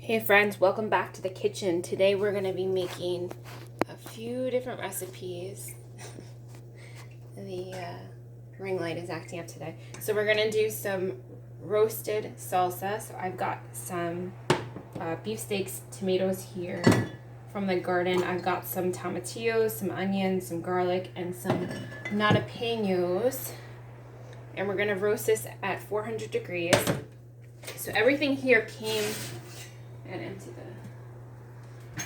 Hey friends, welcome back to the kitchen. Today we're going to be making a few different recipes. The ring light is acting up today. So we're going to do some roasted salsa. So I've got some beef steaks, tomatoes here from the garden. I've got some tomatillos, some onions, some garlic, and some jalapenos. And we're going to roast this at 400 degrees. So everything here came and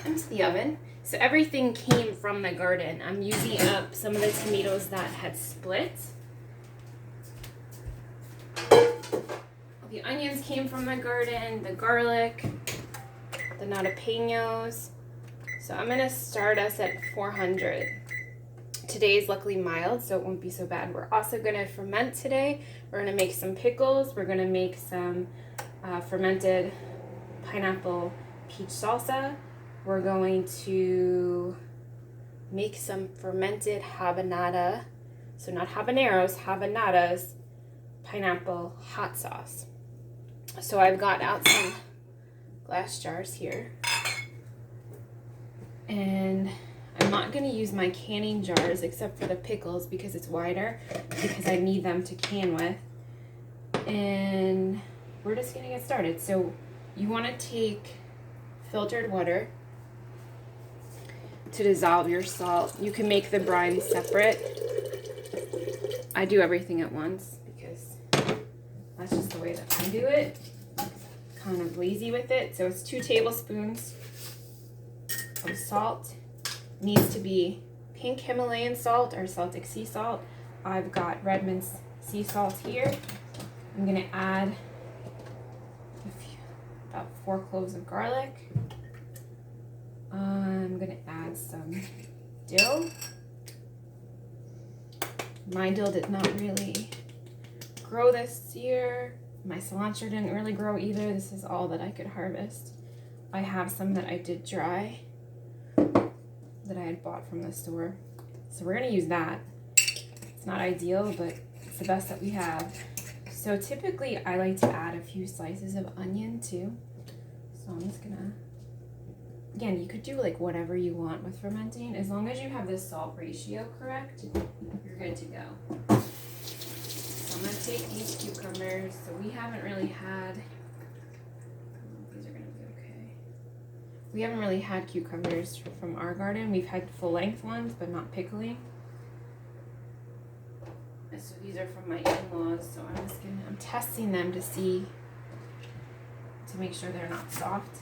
into the oven. So everything came from the garden. I'm using up some of the tomatoes that had split. The onions came from the garden, the garlic, the jalapenos. So I'm gonna start us at 400. Today is luckily mild, so it won't be so bad. We're also gonna ferment today. We're gonna make some pickles. We're gonna make some fermented pineapple peach salsa. We're going to make some fermented habanada, so not habaneros, habanadas, pineapple hot sauce. So I've got out some glass jars here, and I'm not going to use my canning jars except for the pickles because it's wider, because I need them to can with. And we're just going to get started. So you want to take filtered water to dissolve your salt. You can make the brine separate. I do everything at once because that's just the way that I do it. Kind of lazy with it. So it's 2 tablespoons of salt. Needs to be pink Himalayan salt or Celtic sea salt. I've got Redmond's sea salt here. I'm going to add about 4 cloves of garlic. I'm gonna add some dill. My dill did not really grow this year. My cilantro didn't really grow either. This is all that I could harvest. I have some that I did dry that I had bought from the store. So we're gonna use that. It's not ideal, but it's the best that we have. So typically I like to add a few slices of onion too. So I'm just gonna, again, you could do like whatever you want with fermenting. As long as you have this salt ratio correct, you're good to go. So I'm gonna take these cucumbers. So we haven't really had, these are gonna be okay. We haven't really had cucumbers from our garden. We've had full length ones, but not pickling. And so these are from my in-laws. So I'm testing them to make sure they're not soft.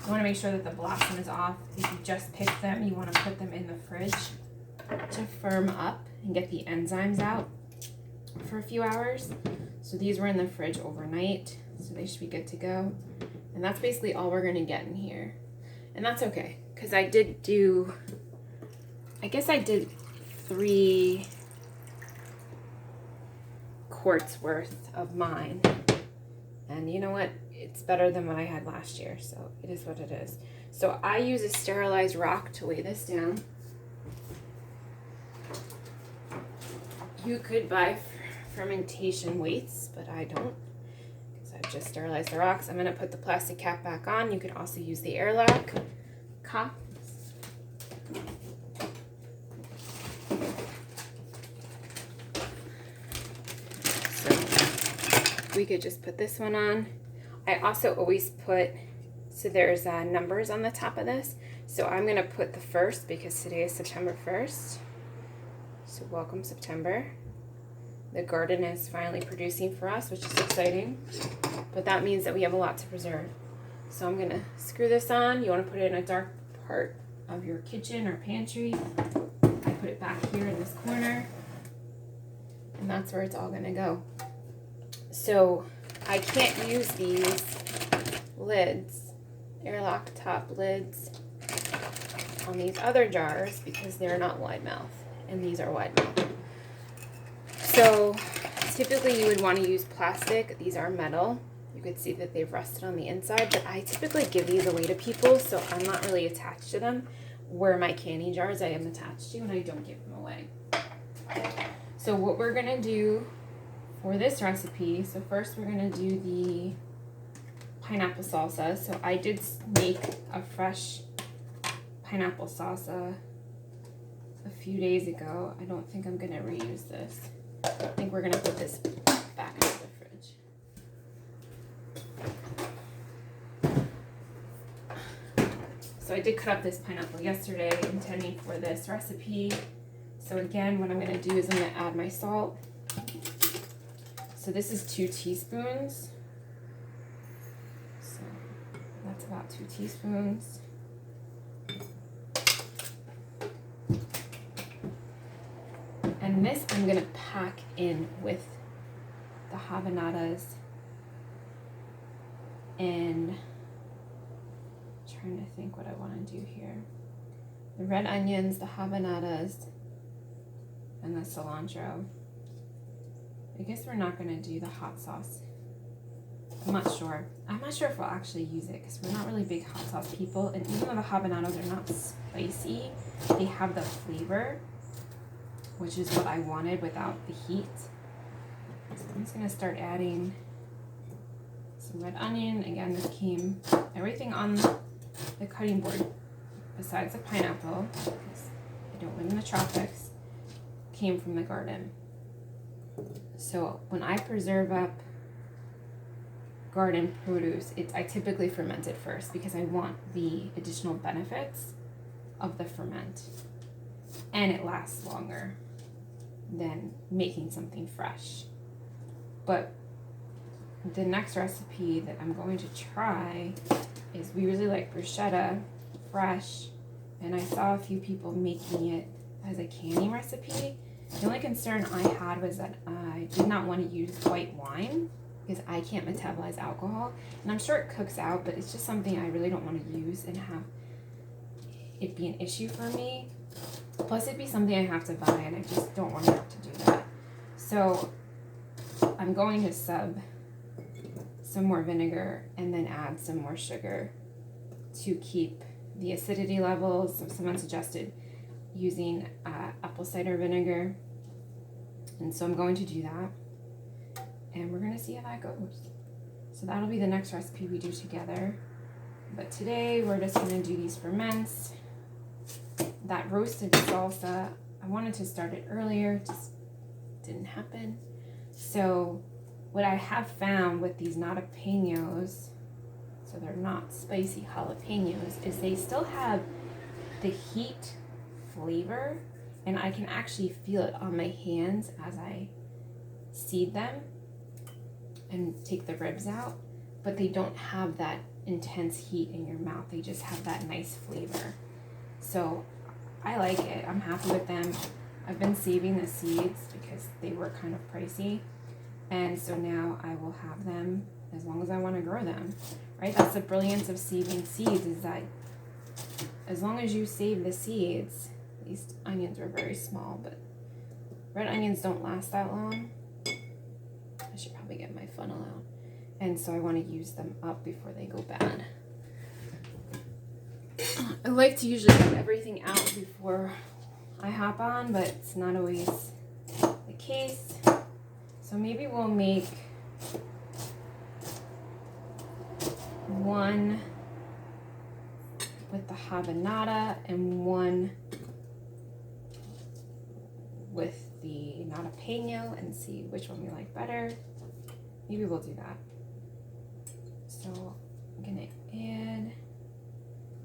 You want to make sure that the blossom is off. If you just pick them, you want to put them in the fridge to firm up and get the enzymes out for a few hours. So these were in the fridge overnight, so they should be good to go. And that's basically all we're going to get in here. And that's okay, because I did 3 quarts worth of mine. And you know what? It's better than what I had last year, so it is what it is. So I use a sterilized rock to weigh this down. You could buy fermentation weights, but I don't, because I've just sterilized the rocks. I'm going to put the plastic cap back on. You could also use the airlock cup. So we could just put this one on. I also always put, so there's numbers on the top of this. So I'm going to put the 1st because today is September 1st. So welcome September. The garden is finally producing for us, which is exciting. But that means that we have a lot to preserve. So I'm going to screw this on. You want to put it in a dark part of your kitchen or pantry. I put it back here in this corner. And that's where it's all going to go. So I can't use these lids, airlock top lids, on these other jars because they're not wide mouth, and these are wide mouth. So typically you would want to use plastic. These are metal. You could see that they've rusted on the inside, but I typically give these away to people, so I'm not really attached to them. Where my canning jars I am attached to, and I don't give them away. So what we're going to do for this recipe, so first we're going to do the pineapple salsa. So I did make a fresh pineapple salsa a few days ago. I don't think I'm gonna reuse this. I think we're gonna put this back into the fridge. So I did cut up this pineapple yesterday, intending for this recipe. So again, what I'm gonna do is I'm gonna add my salt. So this is 2 teaspoons. So that's about 2 teaspoons. And this I'm gonna pack in with the habanadas and I'm trying to think what I want to do here. The red onions, the habanadas, and the cilantro. I guess we're not gonna do the hot sauce. I'm not sure. I'm not sure if we'll actually use it because we're not really big hot sauce people. And even though the habanadas are not spicy, they have the flavor, which is what I wanted without the heat. So I'm just gonna start adding some red onion. Again, this came, everything on the cutting board, besides the pineapple, because I don't live in the tropics, came from the garden. So when I preserve up garden produce, I typically ferment it first because I want the additional benefits of the ferment, and it lasts longer than making something fresh. But the next recipe that I'm going to try is, we really like bruschetta fresh, and I saw a few people making it as a canning recipe. The only concern I had was that I did not want to use white wine because I can't metabolize alcohol, and I'm sure it cooks out, but it's just something I really don't want to use and have it be an issue for me. Plus it'd be something I have to buy, and I just don't want to have to do that. So I'm going to sub some more vinegar and then add some more sugar to keep the acidity levels. So someone suggested using apple cider vinegar, and so I'm going to do that, and we're going to see how that goes. So that'll be the next recipe we do together. But today we're just going to do these ferments. That roasted salsa, I wanted to start it earlier, just didn't happen. So what I have found with these jalapenos, so they're not spicy jalapenos, is they still have the heat flavor, and I can actually feel it on my hands as I seed them and take the ribs out, but they don't have that intense heat in your mouth. They just have that nice flavor. So I like it. I'm happy with them. I've been saving the seeds because they were kind of pricey, and so now I will have them as long as I want to grow them, right? That's the brilliance of saving seeds, is that as long as you save the seeds, these onions are very small, but red onions don't last that long. I should probably get my funnel out. And so I want to use them up before they go bad. I like to usually get everything out before I hop on, but it's not always the case. So maybe we'll make one with the habanada and one with the jalapeno and see which one we like better. Maybe we'll do that. So I'm gonna add,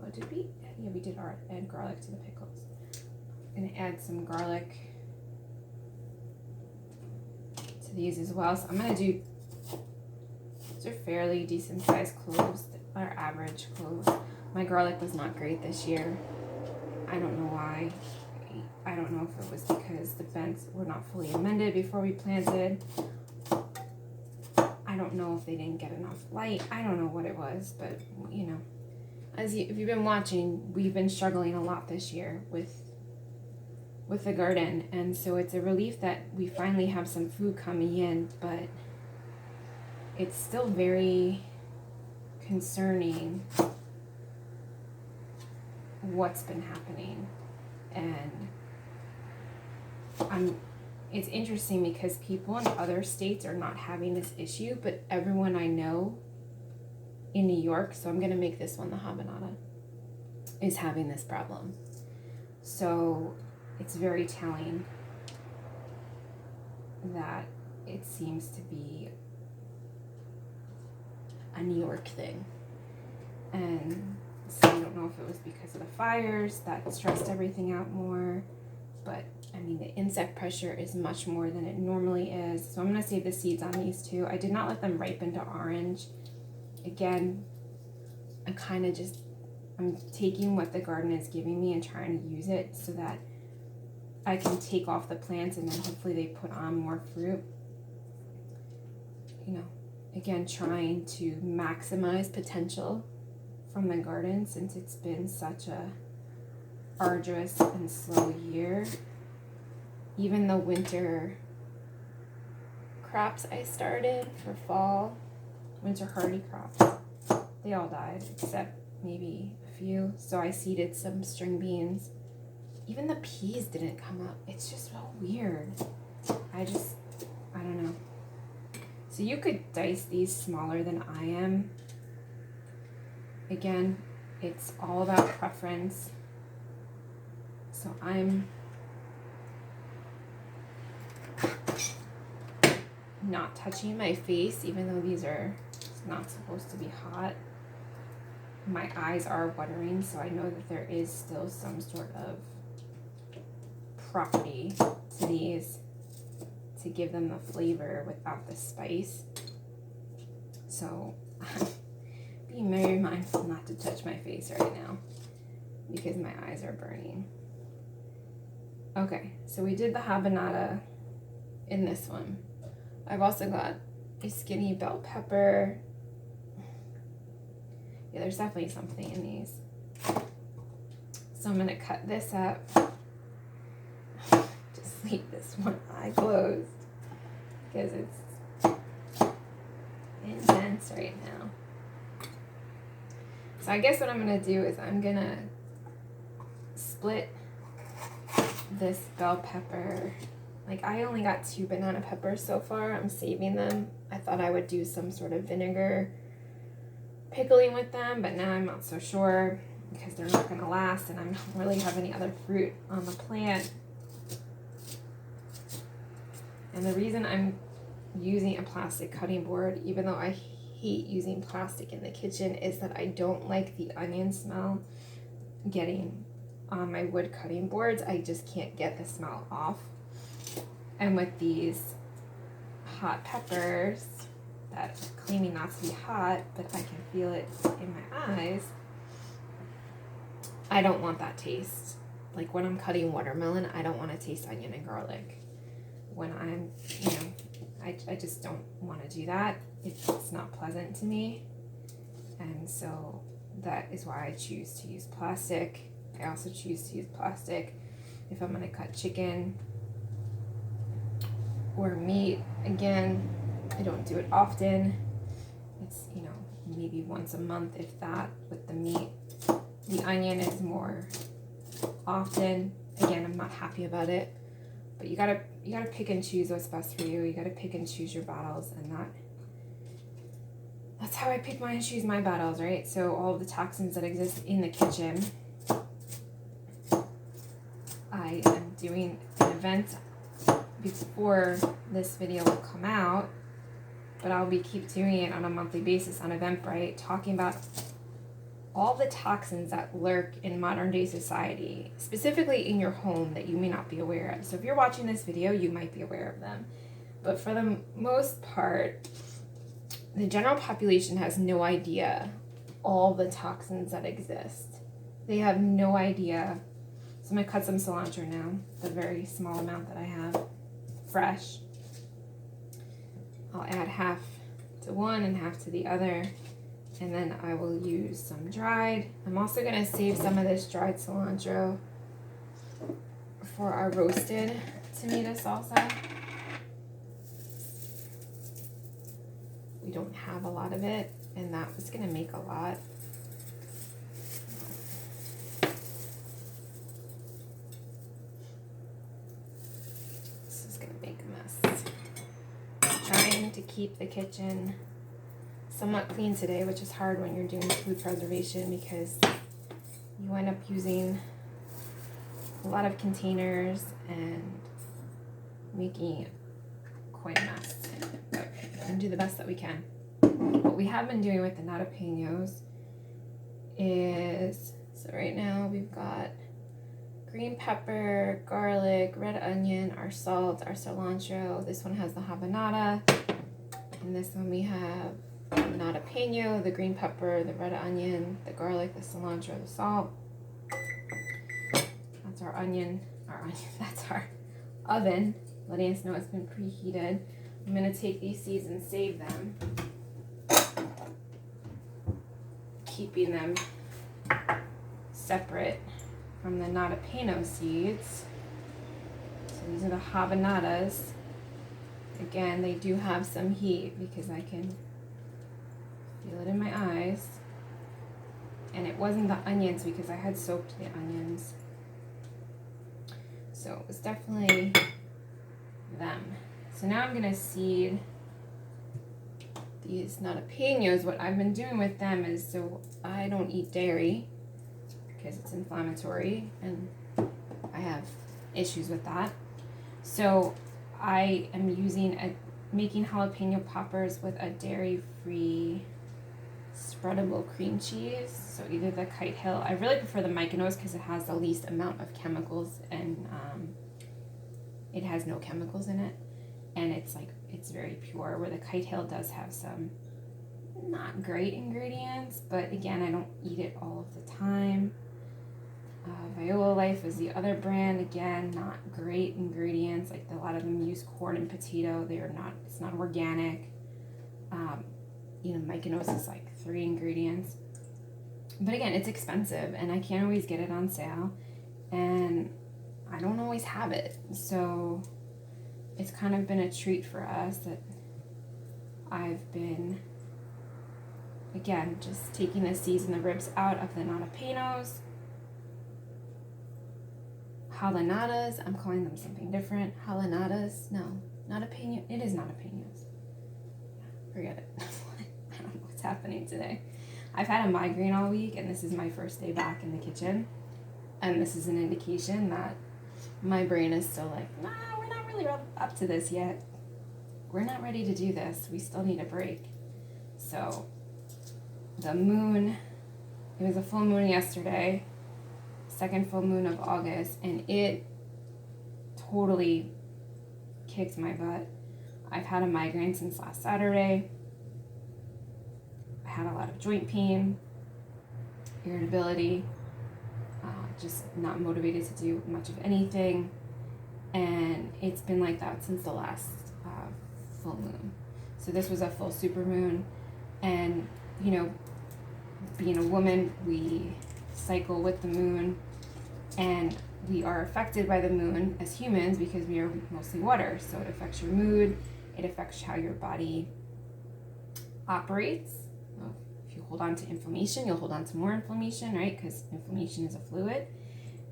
oh, did we? Yeah, we did add garlic to the pickles. I'm gonna add some garlic to these as well. So I'm gonna do, these are fairly decent sized cloves, or average cloves. My garlic was not great this year. I don't know why. I don't know if it was because the bents were not fully amended before we planted. I don't know if they didn't get enough light. I don't know what it was, but you know, if you've been watching, we've been struggling a lot this year with the garden, and so it's a relief that we finally have some food coming in, but it's still very concerning what's been happening. And it's interesting because people in other states are not having this issue, but everyone I know in New York, so I'm gonna make this one the habanada, is having this problem. So it's very telling that it seems to be a New York thing. And so I don't know if it was because of the fires that stressed everything out more, but I mean, the insect pressure is much more than it normally is. So I'm gonna save the seeds on these two. I did not let them ripen to orange. Again, I'm taking what the garden is giving me and trying to use it so that I can take off the plants and then hopefully they put on more fruit. You know, again, trying to maximize potential from the garden since it's been such a arduous and slow year. Even the winter crops I started for fall, winter hardy crops, they all died except maybe a few. So I seeded some string beans. Even the peas didn't come up. It's just so weird. I don't know. So you could dice these smaller than I am. Again, it's all about preference. So I'm not touching my face, even though these are not supposed to be hot. My eyes are watering, so I know that there is still some sort of property to these to give them the flavor without the spice. So I'm being very mindful not to touch my face right now because my eyes are burning. Okay, so we did the habanada in this one. I've also got a skinny bell pepper. Yeah, there's definitely something in these. So I'm gonna cut this up. Just leave this one eye closed because it's intense right now. So I guess what I'm gonna do is I'm gonna split this bell pepper. Like, I only got 2 banana peppers so far. I'm saving them. I thought I would do some sort of vinegar pickling with them, but now I'm not so sure because they're not going to last and I don't really have any other fruit on the plant. And the reason I'm using a plastic cutting board, even though I hate using plastic in the kitchen, is that I don't like the onion smell getting on my wood cutting boards. I just can't get the smell off. And with these hot peppers that are claiming not to be hot, but I can feel it in my eyes, I don't want that taste. Like when I'm cutting watermelon, I don't want to taste onion and garlic. When I'm, I just don't want to do that. It's not pleasant to me. And so that is why I choose to use plastic. I also choose to use plastic if I'm going to cut chicken or meat. Again, I don't do it often. It's, maybe once a month, if that, with the meat. The onion is more often. Again, I'm not happy about it, but you gotta pick and choose what's best for you. You gotta pick and choose your battles, and that's how I pick and choose my battles, right? So all of the toxins that exist in the kitchen, I am doing an event before this video will come out, but I'll keep doing it on a monthly basis on Eventbrite, talking about all the toxins that lurk in modern day society, specifically in your home, that you may not be aware of. So if you're watching this video, you might be aware of them. But for the most part, the general population has no idea all the toxins that exist. They have no idea. So I'm going to cut some cilantro now, the very small amount that I have, fresh. I'll add half to one and half to the other. And then I will use some dried. I'm also going to save some of this dried cilantro for our roasted tomato salsa. We don't have a lot of it, and that was going to make a lot. This is going to make a mess. Trying to keep the kitchen somewhat clean today, which is hard when you're doing food preservation because you end up using a lot of containers and making quite a mess. But we're going to do the best that we can. What we have been doing with the jalapenos is, so right now we've got green pepper, garlic, red onion, our salt, our cilantro. This one has the habanada. And this one we have the jalapeno, the green pepper, the red onion, the garlic, the cilantro, the salt. That's our onion. That's our oven, letting us know it's been preheated. I'm going to take these seeds and save them, keeping them separate from the jalapeno seeds. So these are the habanadas. Again, they do have some heat because I can feel it in my eyes. And it wasn't the onions because I had soaked the onions. So it was definitely them. So now I'm going to seed these jalapenos. What I've been doing with them is, so I don't eat dairy because it's inflammatory and I have issues with that. So I am making jalapeno poppers with a dairy-free spreadable cream cheese. So either the Kite Hill, I really prefer the Mykonos because it has the least amount of chemicals and it has no chemicals in it. And it's very pure, where the Kite Hill does have some not great ingredients, but again, I don't eat it all of the time. Viola Life is the other brand. Again, not great ingredients. Like a lot of them use corn and potato. It's not organic. Mykonos is like 3 ingredients. But again, it's expensive and I can't always get it on sale. And I don't always have it. So it's kind of been a treat for us that I've been, again, just taking the seeds and the ribs out of the jalapenos. Jalanadas, I'm calling them something different. Jalanadas, no, jalapeno, it is jalapenos. Forget it. I don't know what's happening today. I've had a migraine all week and this is my first day back in the kitchen. And this is an indication that my brain is still like, nah, we're not really up to this yet. We're not ready to do this. We still need a break. So the moon, it was a full moon yesterday, second full moon of August, and it totally kicked my butt. I've had a migraine since last Saturday. I had a lot of joint pain, irritability, just not motivated to do much of anything, and it's been like that since the last full moon. So this was a full super moon, and being a woman, we cycle with the moon, and we are affected by the moon as humans because we are mostly water. So it affects your mood, it affects how your body operates. Well, if you hold on to inflammation, you'll hold on to more inflammation, right? Because inflammation is a fluid.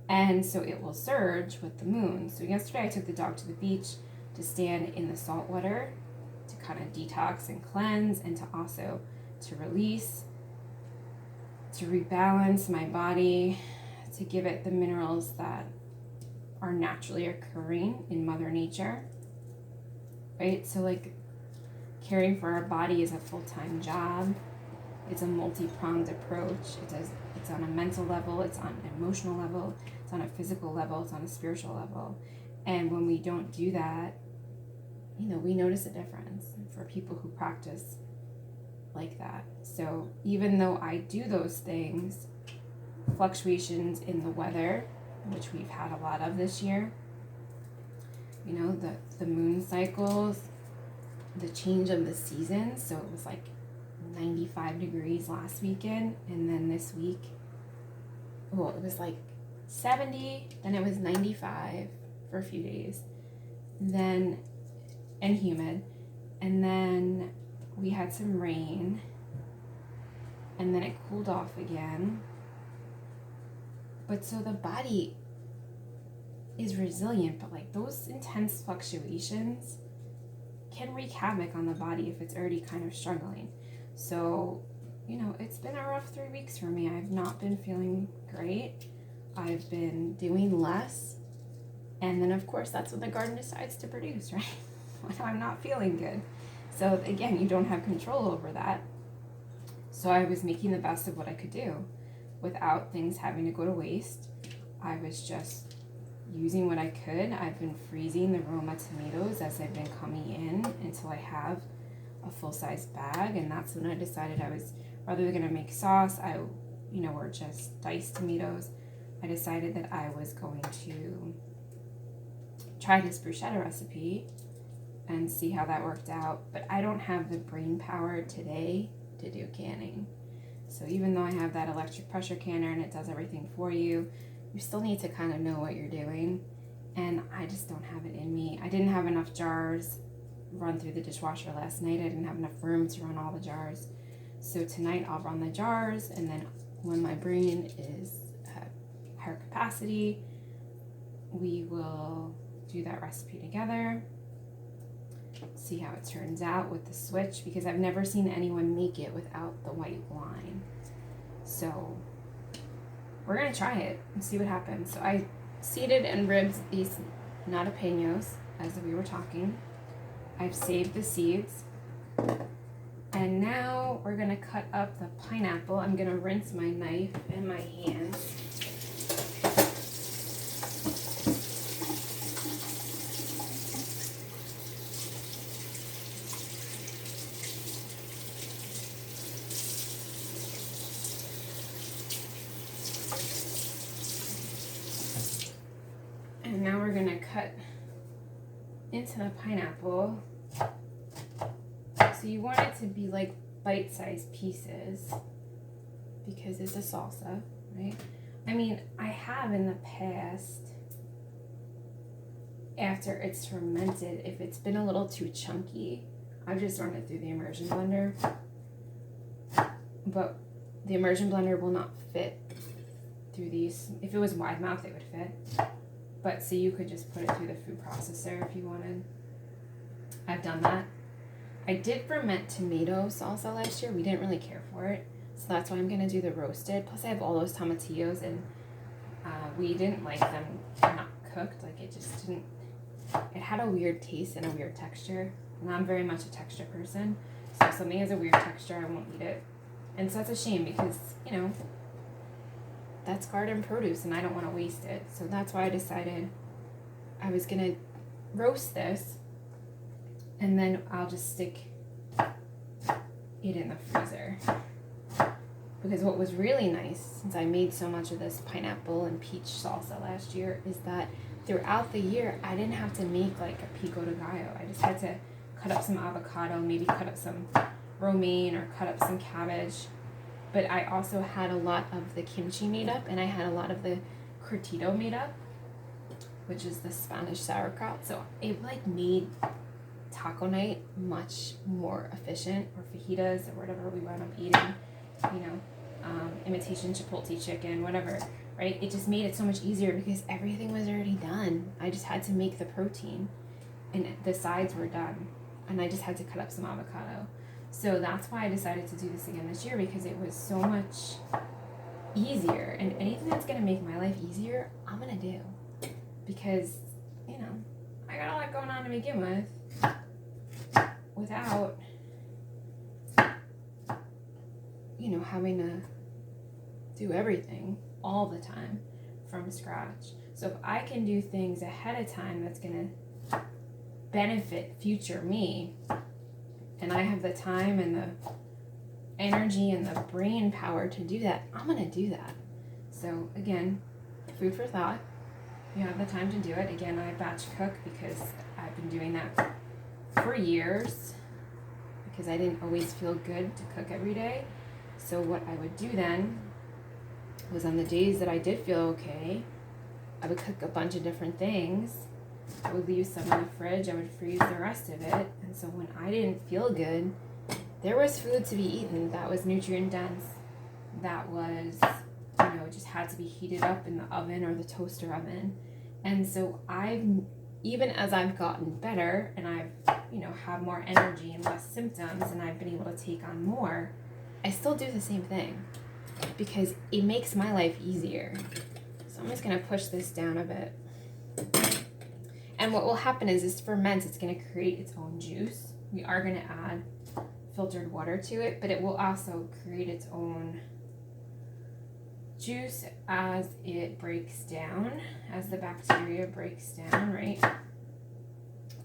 And so it will surge with the moon. So yesterday I took the dog to the beach to stand in the salt water to kind of detox and cleanse, and to also to release, to rebalance my body, to give it the minerals that are naturally occurring in Mother Nature, right? So like caring for our body is a full-time job. It's a multi-pronged approach. It's on a mental level, it's on an emotional level, it's on a physical level, it's on a spiritual level. And when we don't do that, we notice a difference for people who practice like that. So even though I do those things, fluctuations in the weather, which we've had a lot of this year, the moon cycles, the change of the seasons. So it was like 95 degrees last weekend, and then this week, it was like 70, then it was 95 for a few days, and humid, and then we had some rain, and then it cooled off again. But so the body is resilient, but like those intense fluctuations can wreak havoc on the body if it's already kind of struggling. So, you know, it's been a rough 3 weeks for me. I've not been feeling great. I've been doing less. And then, of course, that's what the garden decides to produce, right? When I'm not feeling good. So, again, you don't have control over that. So I was making the best of what I could do without things having to go to waste. I was just using what I could. I've been freezing the Roma tomatoes as they've been coming in until I have a full-size bag. And that's when I decided I was, rather than gonna make sauce, or just diced tomatoes, I decided that I was going to try this bruschetta recipe and see how that worked out. But I don't have the brain power today to do canning. So even though I have that electric pressure canner and it does everything for you, you still need to kind of know what you're doing. And I just don't have it in me. I didn't have enough jars run through the dishwasher last night. I didn't have enough room to run all the jars. So tonight I'll run the jars, and then when my brain is at higher capacity, we will do that recipe together. See how it turns out with the switch, because I've never seen anyone make it without the white wine. So we're gonna try it and see what happens. So I seeded and ribbed these jalapenos as we were talking. I've saved the seeds. And now we're gonna cut up the pineapple. I'm gonna rinse my knife and my hands. And now we're gonna cut into the pineapple. So you want it to be like bite-sized pieces because it's a salsa, right? I mean, I have in the past, after it's fermented, if it's been a little too chunky, I've just run it through the immersion blender. But the immersion blender will not fit through these. If it was wide mouth, it would fit. But so you could just put it through the food processor if you wanted. I've done that. I did ferment tomato salsa last year. We didn't really care for it. So that's why I'm going to do the roasted. Plus I have all those tomatillos, and we didn't like them not cooked. Like it just didn't, it had a weird taste and a weird texture. And I'm very much a texture person. So if something has a weird texture, I won't eat it. And so that's a shame because, you know, that's garden produce and I don't want to waste it. So that's why I decided I was going to roast this, and then I'll just stick it in the freezer. Because what was really nice, since I made so much of this pineapple and peach salsa last year, is that throughout the year, I didn't have to make like a pico de gallo. I just had to cut up some avocado, maybe cut up some romaine or cut up some cabbage. But I also had a lot of the kimchi made up, and I had a lot of the curtido made up, which is the Spanish sauerkraut. So it like made taco night much more efficient, or fajitas, or whatever we wound up eating, you know, imitation chipotle chicken, whatever, right? It just made it so much easier because everything was already done. I just had to make the protein, and the sides were done, and I just had to cut up some avocado. So that's why I decided to do this again this year, because it was so much easier, and anything that's going to make my life easier, I'm going to do, because, you know, I got a lot going on to begin with without, you know, having to do everything all the time from scratch. So if I can do things ahead of time that's going to benefit future me, and I have the time and the energy and the brain power to do that, I'm going to do that. So again, food for thought. You have the time to do it. Again, I batch cook because I've been doing that for years, because I didn't always feel good to cook every day. So what I would do then was, on the days that I did feel okay, I would cook a bunch of different things. I would leave some in the fridge. I would freeze the rest of it. And so when I didn't feel good, there was food to be eaten that was nutrient dense, that was, you know, just had to be heated up in the oven or the toaster oven. And so I've even as I've gotten better and I've, have more energy and less symptoms and I've been able to take on more, I still do the same thing because it makes my life easier. So I'm just going to push this down a bit. And what will happen is this ferment, it's going to create its own juice. We are going to add filtered water to it, but it will also create its own juice as it breaks down, as the bacteria breaks down, right?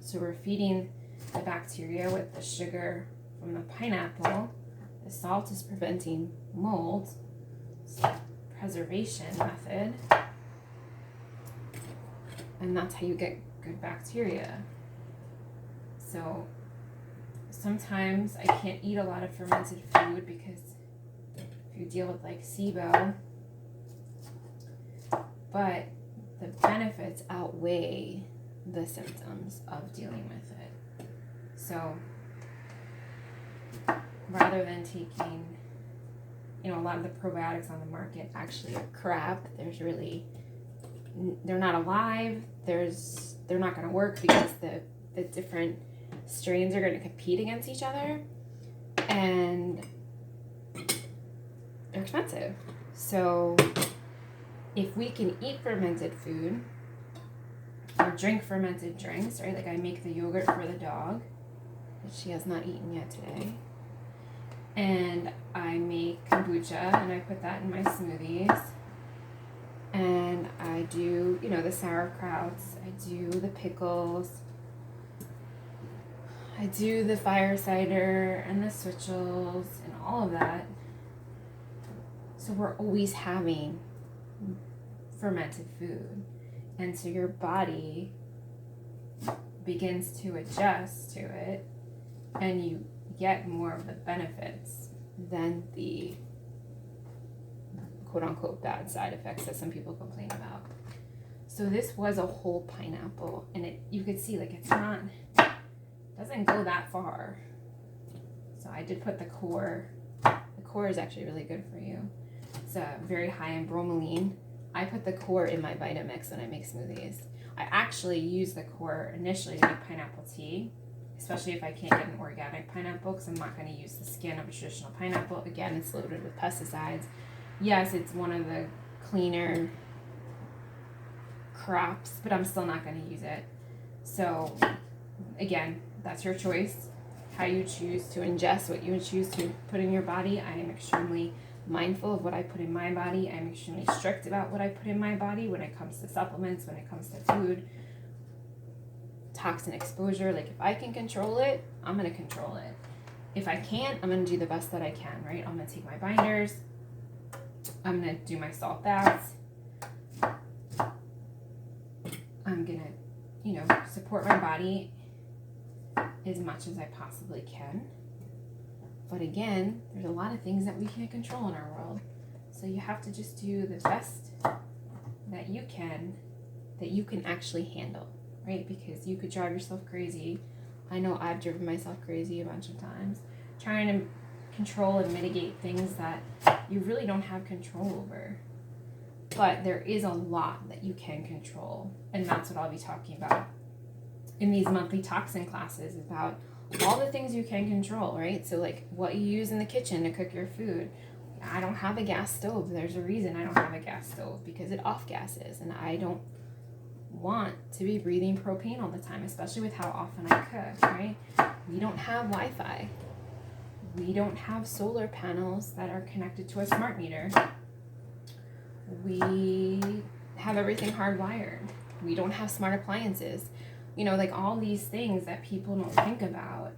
So we're feeding the bacteria with the sugar from the pineapple. The salt is preventing mold. It's a preservation method. And that's how you get good bacteria. So sometimes I can't eat a lot of fermented food because if you deal with like SIBO, but the benefits outweigh the symptoms of dealing with it. So rather than taking, a lot of the probiotics on the market actually are crap. They're not alive. They're not going to work because the different strains are going to compete against each other, and they're expensive. So if we can eat fermented food or drink fermented drinks, right? Like I make the yogurt for the dog that she has not eaten yet today. And I make kombucha and I put that in my smoothies. And I do, the sauerkrauts. I do the pickles. I do the fire cider and the switchels and all of that. So we're always having fermented food. And so your body begins to adjust to it and you get more of the benefits than the quote-unquote bad side effects that some people complain about. So this was a whole pineapple, and you could see like doesn't go that far. So I did put the core. The core is actually really good for you. It's very high in bromelain. I put the core in my Vitamix when I make smoothies. I actually use the core initially to make pineapple tea, especially if I can't get an organic pineapple, because I'm not going to use the skin of a traditional pineapple. Again, it's loaded with pesticides. Yes, it's one of the cleaner crops, but I'm still not going to use it. So again, that's your choice, how you choose to ingest, what you choose to put in your body. I am extremely mindful of what I put in my body. I'm extremely strict about what I put in my body when it comes to supplements, when it comes to food, toxin exposure. Like if I can control it, I'm going to control it. If I can't, I'm going to do the best that I can, right? I'm going to take my binders. I'm going to do my salt baths. I'm going to, support my body as much as I possibly can. But again, there's a lot of things that we can't control in our world. So you have to just do the best that you can actually handle, right? Because you could drive yourself crazy. I know I've driven myself crazy a bunch of times, trying to control and mitigate things that you really don't have control over. But there is a lot that you can control, and that's what I'll be talking about in these monthly toxin classes, about all the things you can control, right? So like what you use in the kitchen to cook your food. I don't have a gas stove. There's a reason I don't have a gas stove, because it off gases, and I don't want to be breathing propane all the time, especially with how often I cook, right? We don't have Wi-Fi. We don't have solar panels that are connected to a smart meter. We have everything hardwired. We don't have smart appliances. Like all these things that people don't think about,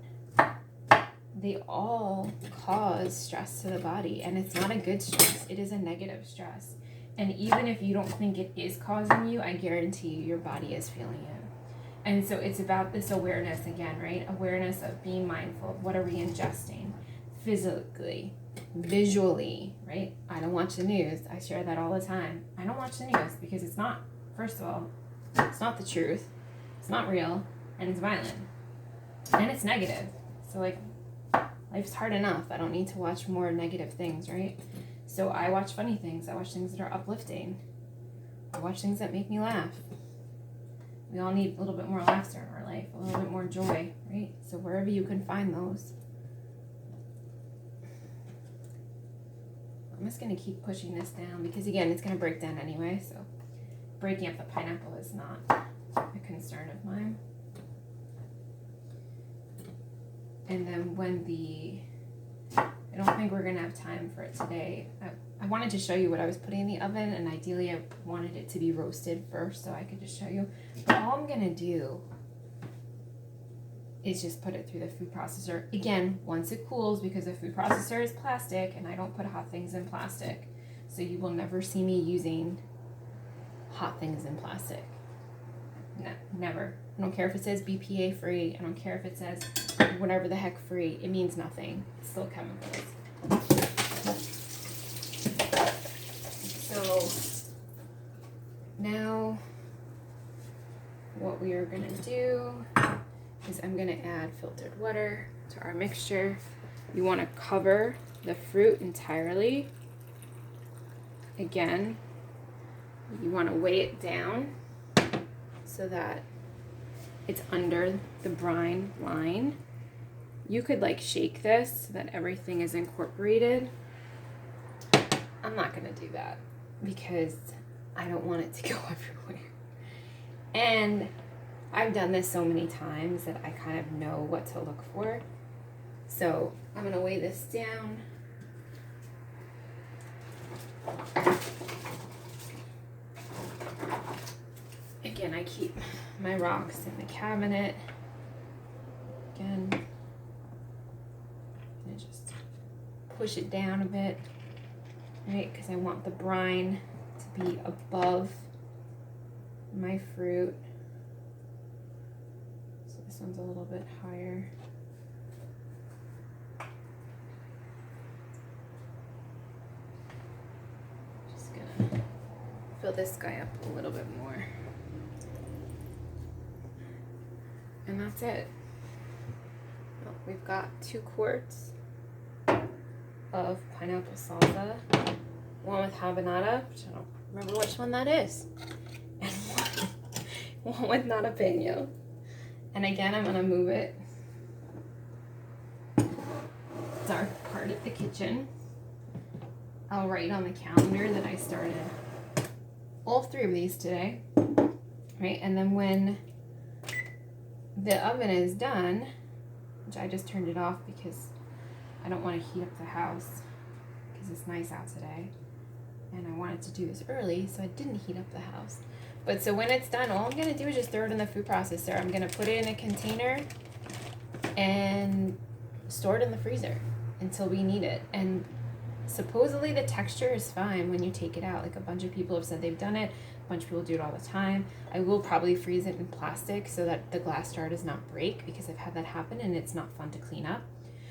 they all cause stress to the body, and it's not a good stress. It is a negative stress. And even if you don't think it is causing you, I guarantee you your body is feeling it. And so it's about this awareness again, right? Awareness of being mindful of what are we ingesting physically, visually, right? I don't watch the news. I share that all the time. I don't watch the news because it's not, first of all, it's not the truth. It's not real, and it's violent, and it's negative. So like, life's hard enough. I don't need to watch more negative things, right? So I watch funny things. I watch things that are uplifting. I watch things that make me laugh. We all need a little bit more laughter in our life, a little bit more joy, right? So wherever you can find those. I'm just going to keep pushing this down because, again, it's going to break down anyway. So breaking up the pineapple is not a concern of mine. And then when I don't think we're going to have time for it today. I wanted to show you what I was putting in the oven, and ideally I wanted it to be roasted first so I could just show you. But all I'm going to do is just put it through the food processor. Again, once it cools, because the food processor is plastic, and I don't put hot things in plastic. So you will never see me using hot things in plastic. No, never. I don't care if it says BPA free. I don't care if it says whatever the heck free. It means nothing. It's still chemicals. So now what we are going to do is I'm going to add filtered water to our mixture. You want to cover the fruit entirely. Again, you want to weigh it down so that it's under the brine line. You could like shake this so that everything is incorporated. I'm not going to do that because I don't want it to go everywhere. And I've done this so many times that I kind of know what to look for. So I'm going to weigh this down. Again, I keep my rocks in the cabinet. Again, and just push it down a bit, right? Because I want the brine to be above my fruit. So this one's a little bit higher. Just gonna fill this guy up a little bit more. And that's it. Well, we've got 2 quarts of pineapple salsa, one with habanada, which I don't remember which one that is, and one with jalapeno. And again, I'm gonna move it. It's our part of the kitchen. I'll write on the calendar that I started all 3 of these today, right? And then when the oven is done, which I just turned it off because I don't want to heat up the house because it's nice out today and I wanted to do this early, so I didn't heat up the house. But so when it's done, all I'm going to do is just throw it in the food processor. I'm going to put it in a container and store it in the freezer until we need it. And supposedly the texture is fine when you take it out. Like a bunch of people have said they've done it. A bunch of people do it all the time. I will probably freeze it in plastic so that the glass jar does not break, because I've had that happen and it's not fun to clean up.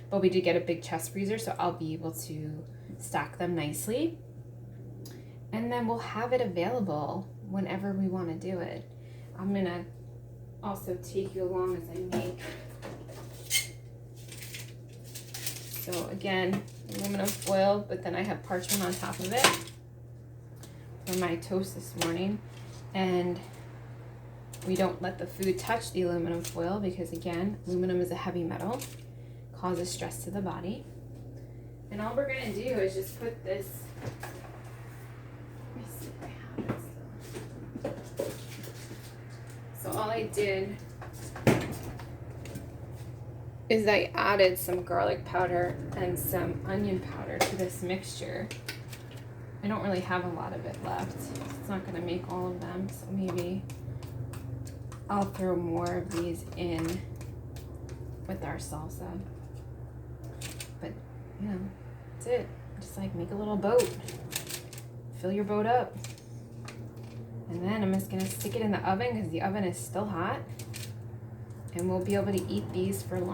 But we did get a big chest freezer, so I'll be able to stack them nicely. And then we'll have it available whenever we want to do it. I'm going to also take you along as I make. So again, aluminum foil, but then I have parchment on top of it for my toast this morning. And we don't let the food touch the aluminum foil because, again, aluminum is a heavy metal, causes stress to the body. And all we're going to do is just put this, let me see if I have it still. So all I did is I added some garlic powder and some onion powder to this mixture. I don't really have a lot of it left. It's not going to make all of them, so maybe I'll throw more of these in with our salsa. But, you know, that's it. Just like make a little boat. Fill your boat up. And then I'm just going to stick it in the oven because the oven is still hot. And we'll be able to eat these for lunch.